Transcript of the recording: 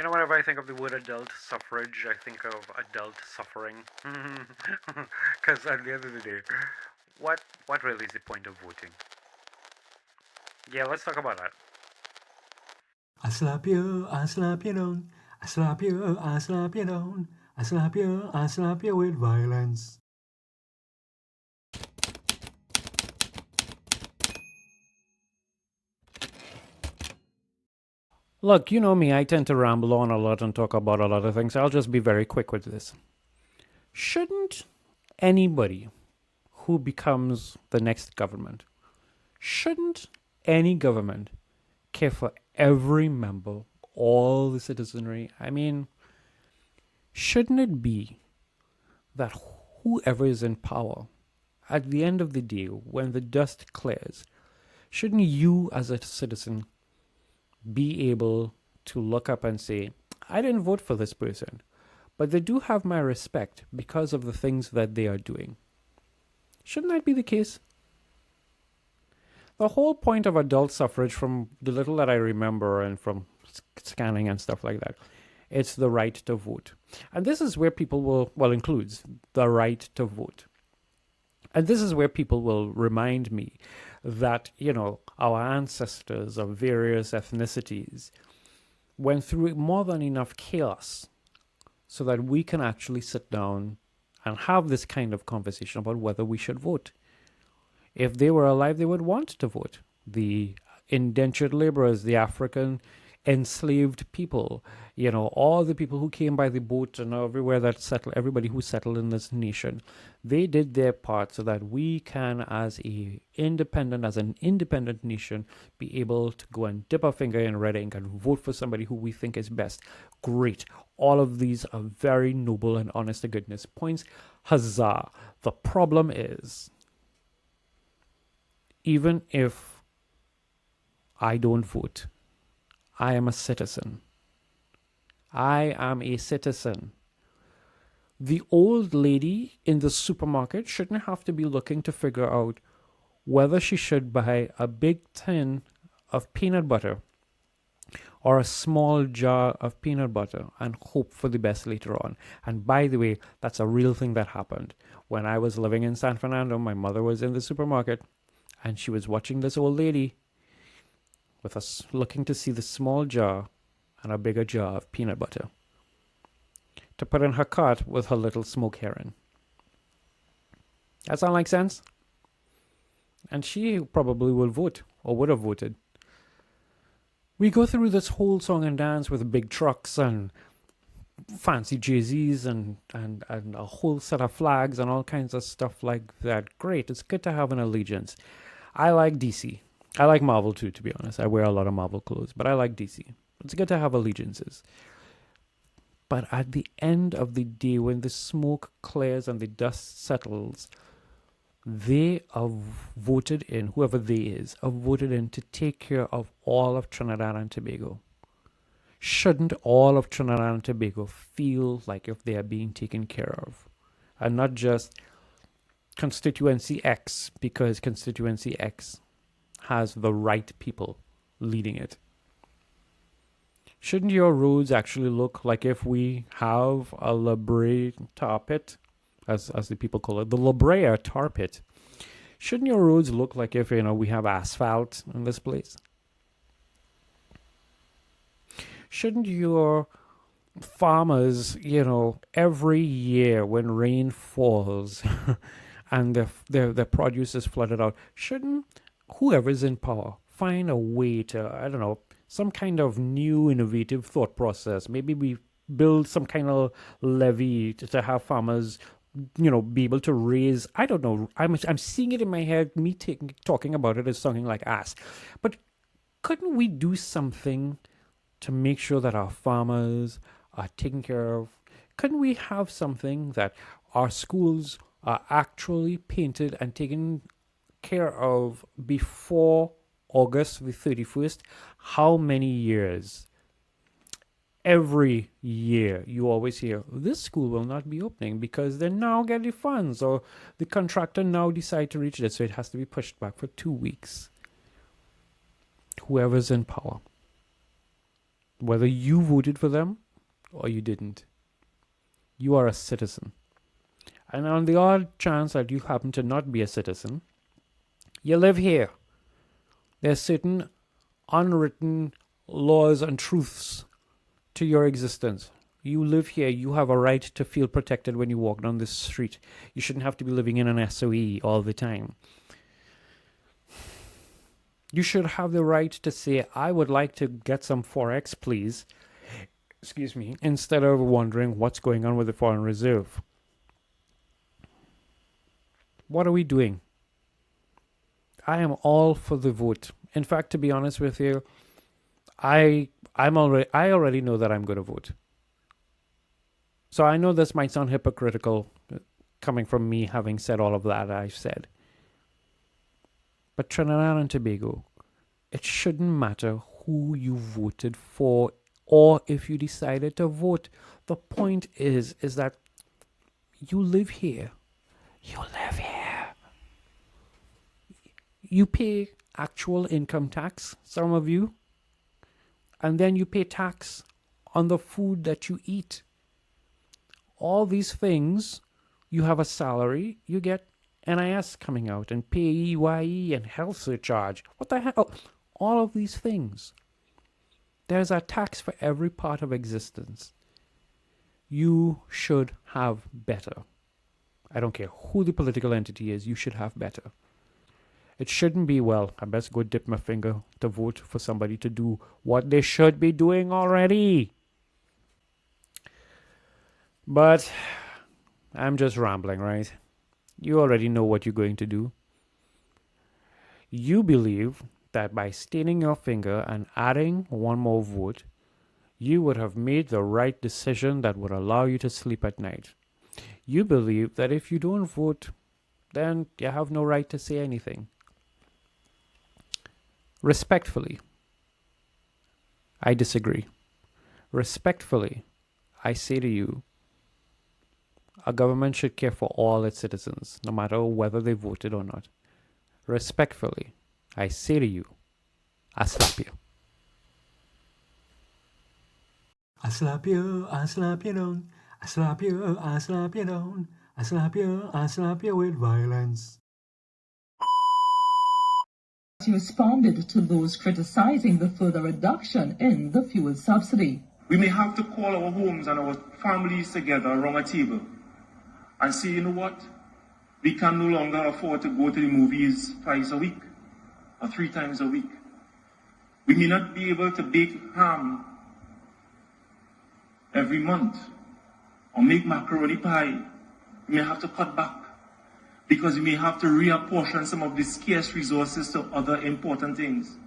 You know, whenever I think of the word adult suffrage, I think of adult suffering. Because at the end of the day, what really is the point of voting? Yeah, let's talk about that. I slap you, I slap you down. I slap you, I slap you down. I slap you, I slap you with violence. Look, you know me, I tend to ramble on a lot and talk about a lot of things. I'll just be very quick with this. Shouldn't anybody who becomes the next government, shouldn't any government care for every member, all the citizenry? I mean, shouldn't it be that whoever is in power, at the end of the day, when the dust clears, shouldn't you as a citizen be able to look up and say, I didn't vote for this person, but they do have my respect because of the things that they are doing? Shouldn't that be the case? The whole point of adult suffrage, from the little that I remember and from scanning and stuff like that, it's the right to vote. And this is where people will includes the right to vote. And this is where people will remind me that, our ancestors of various ethnicities went through more than enough chaos so that we can actually sit down and have this kind of conversation about whether we should vote. If they were alive, they would want to vote. The indentured laborers, the African enslaved people, all the people who came by the boat and everywhere that settled, everybody who settled in this nation, they did their part so that we can, as an independent nation, be able to go and dip our finger in red ink and vote for somebody who we think is best. Great. All of these are very noble and honest to goodness points. Huzzah. The problem is, even if I don't vote, I am a citizen. I am a citizen. The old lady in the supermarket shouldn't have to be looking to figure out whether she should buy a big tin of peanut butter or a small jar of peanut butter and hope for the best later on. And by the way, that's a real thing that happened. When I was living in San Fernando, my mother was in the supermarket and she was watching this old lady with us looking to see the small jar and a bigger jar of peanut butter to put in her cart with her little smoke herring. That sound like sense? And she probably will vote, or would have voted. We go through this whole song and dance with big trucks and fancy jerseys and a whole set of flags and all kinds of stuff like that. Great, it's good to have an allegiance. I like DC. I like Marvel too, to be honest. I wear a lot of Marvel clothes, but I like DC. It's good to have allegiances. But at the end of the day, when the smoke clears and the dust settles, they are voted in, whoever they is, are voted in to take care of all of Trinidad and Tobago. Shouldn't all of Trinidad and Tobago feel like if they are being taken care of? And not just constituency X, because constituency X has the right people leading it. Shouldn't your roads actually look like if we have a La Brea tar pit, as the people call it, the La Brea tar pit? Shouldn't your roads look like if, we have asphalt in this place? Shouldn't your farmers, every year when rain falls and their produce is flooded out, shouldn't whoever's in power find a way to, I don't know, some kind of new innovative thought process? Maybe we build some kind of levy to have farmers, be able to raise, I don't know, I'm seeing it in my head, me talking about it is sounding like ass. But couldn't we do something to make sure that our farmers are taken care of? Couldn't we have something that our schools are actually painted and taken care of before August the 31st? How many years? Every year you always hear this school will not be opening because they now get the funds, or the contractor now decide to reach it, so it has to be pushed back for 2 weeks. Whoever's in power, Whether you voted for them or you didn't, you are a citizen. And on the odd chance that you happen to not be a citizen, you live here. There's certain unwritten laws and truths to your existence. You live here. You have a right to feel protected when you walk down this street. You shouldn't have to be living in an SOE all the time. You should have the right to say, I would like to get some Forex, please. Excuse me. Instead of wondering what's going on with the Foreign Reserve. What are we doing? I am all for the vote. In fact, to be honest with you, I already know that I'm going to vote. So I know this might sound hypocritical coming from me having said all of that I've said. But Trinidad and Tobago, it shouldn't matter who you voted for or if you decided to vote. The point is that you live here. You live here. You pay actual income tax, some of you, and then you pay tax on the food that you eat. All these things, you have a salary, you get NIS coming out, and PAYE and health surcharge. What the hell? All of these things. There's a tax for every part of existence. You should have better. I don't care who the political entity is, you should have better. It shouldn't be, well, I best go dip my finger to vote for somebody to do what they should be doing already. But I'm just rambling, right? You already know what you're going to do. You believe that by staining your finger and adding one more vote, you would have made the right decision that would allow you to sleep at night. You believe that if you don't vote, then you have no right to say anything. Respectfully, I disagree. Respectfully, I say to you, a government should care for all its citizens, no matter whether they voted or not. Respectfully, I say to you, I slap you. I slap you, I slap you down. I slap you, I slap you down. I slap you with violence. He responded to those criticizing the further reduction in the fuel subsidy. We may have to call our homes and our families together around a table and say, you know what? We can no longer afford to go to the movies twice a week or 3 times a week. We may not be able to bake ham every month or make macaroni pie. We may have to cut back because we may have to reapportion some of the scarce resources to other important things.